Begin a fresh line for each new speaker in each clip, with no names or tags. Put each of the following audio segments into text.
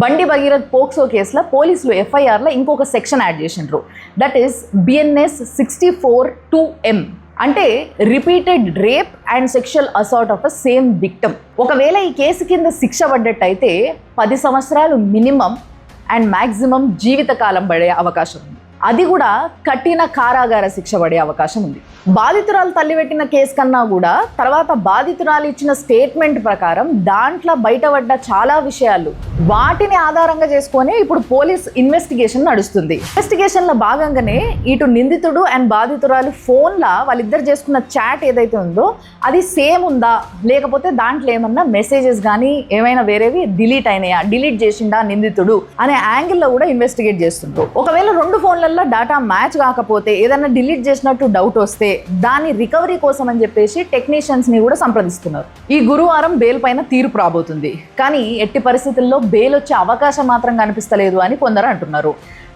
బండి భగీరథ్ పోక్సో కేసులో పోలీసులు ఎఫ్ఐఆర్లో ఇంకొక సెక్షన్ యాడ్ చేసిండ్రు. That is BNS 64(2)M. అంటే repeated rape and sexual assault of a same victim. ఒకవేళ ఈ కేసు కింద శిక్ష పడ్డట్టయితే 10 సంవత్సరాలు మినిమం అండ్ మ్యాక్సిమం జీవితకాలం పడే అవకాశం ఉంది. అది కూడా కఠిన కారాగార శిక్ష పడే అవకాశం ఉంది. బాధితురాలు తల్లి పెట్టిన కేసు కన్నా కూడా తర్వాత బాధితురాలు ఇచ్చిన స్టేట్మెంట్ ప్రకారం దాంట్లో బయటపడ్డ చాలా విషయాలు వాటిని ఆధారంగా చేసుకొని ఇప్పుడు పోలీస్ ఇన్వెస్టిగేషన్ నడుస్తుంది. ఇన్వెస్టిగేషన్లో భాగంగానే ఇటు నిందితుడు అండ్ బాధితురాలు ఫోన్లో వాళ్ళిద్దరు చేసుకున్న చాట్ ఏదైతే ఉందో అది సేమ్ ఉందా, లేకపోతే దాంట్లో ఏమన్నా మెసేజెస్ కానీ ఏమైనా వేరేవి డిలీట్ అయినాయా, డిలీట్ చేసిండా నిందితుడు అనే యాంగిల్లో కూడా ఇన్వెస్టిగేట్ చేస్తుండ్రు. ఒకవేళ 2 ఫోన్లలో డాటా మ్యాచ్ కాకపోతే ఏదైనా డిలీట్ చేసినట్టు డౌట్ వస్తే దాని రికవరీ కోసం అని చెప్పేసి టెక్నీషియన్స్ ని కూడా సంప్రదిస్తున్నారు. ఈ గురువారం బెయిల్ పైన తీర్పు రాబోతుంది. కానీ ఎట్టి పరిస్థితుల్లో బెయిల్ వచ్చే అవకాశం మాత్రం కనిపిస్తలేదు అని కొందరు అంటున్నారు.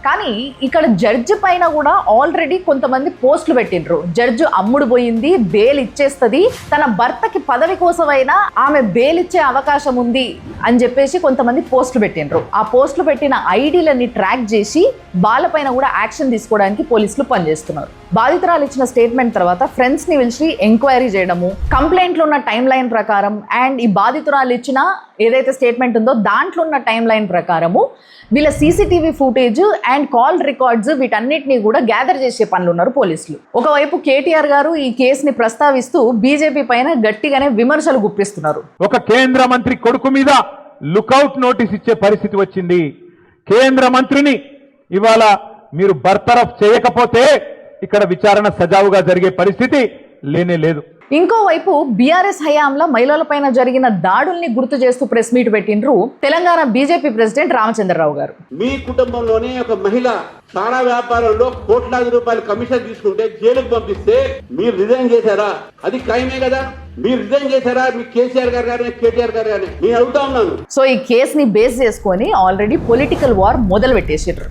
కానీ ఇక్కడ జడ్జి పైన కూడా ఆల్రెడీ కొంతమంది పోస్టులు పెట్టిండ్రు. జడ్జి అమ్ముడు పోయింది, బెయిల్ ఇచ్చేస్తుంది, తన భర్తకి పదవి కోసమైనా ఆమె బెయిల్ ఇచ్చే అవకాశం ఉంది అని చెప్పేసి కొంతమంది పోస్టులు పెట్టిండ్రు. ఆ పోస్టులు పెట్టిన ఐడీలని ట్రాక్ చేసి వాళ్ళపైన కూడా యాక్షన్ తీసుకోవడానికి పోలీసులు పనిచేస్తున్నారు. బాధితురాలు ఇచ్చిన స్టేట్మెంట్ తర్వాత ఫ్రెండ్స్ని పిలిచి ఎంక్వైరీ చేయడము, కంప్లైంట్లో ఉన్న టైం లైన్ ప్రకారం అండ్ ఈ బాధితురాలు ఇచ్చిన ఏదైతే స్టేట్మెంట్ ఉందో దాంట్లో ఉన్న టైం లైన్ ప్రకారము వీళ్ళ CCTV footage and call records వీటన్నిటిని కూడా గ్యాదర్ చేసే పనులు ఉన్నారు పోలీసులు. ఒకవైపు కేటీఆర్ గారు ఈ కేసుని ప్రస్తావిస్తూ బీజేపీ పైన గట్టిగానే విమర్శలు గుప్పిస్తున్నారు.
ఒక కేంద్ర మంత్రి కొడుకు మీద లుకౌట్ నోటీస్ ఇచ్చే పరిస్థితి వచ్చింది. కేంద్ర మంత్రిని ఇవాళ మీరు బర్తరఫ్ చేయకపోతే ఇక్కడ విచారణ సజావుగా జరిగే పరిస్థితి లేనే లేదు.
ఇంకోవైపు బీఆర్ఎస్ హయాంలో మహిళలపైన జరిగిన దాడుల్ని గుర్తు చేస్తూ ప్రెస్ మీట్ పెట్టిండ్రు తెలంగాణ బీజేపీ ప్రెసిడెంట్ రామచంద్రరావు గారు.
మీ కుటుంబంలోనే ఒక మహిళ సారా వ్యాపారంలో కోట్లాది రూపాయల కమిషన్ తీసుకుంటే జైలుకు పంపిస్తే మీరు రిజైన్ చేశారా? అది క్రైమే కదా. మీరు రిజైన్ చేశారా? మీ కేసీఆర్ గారు కానీ కేటీఆర్ గారు కానీ నేను అడుగుతా ఉన్నాను.
సో ఈ కేసుని బేస్ చేసుకొని ఆల్రెడీ పొలిటికల్ వార్ మొదలు పెట్టేసారు.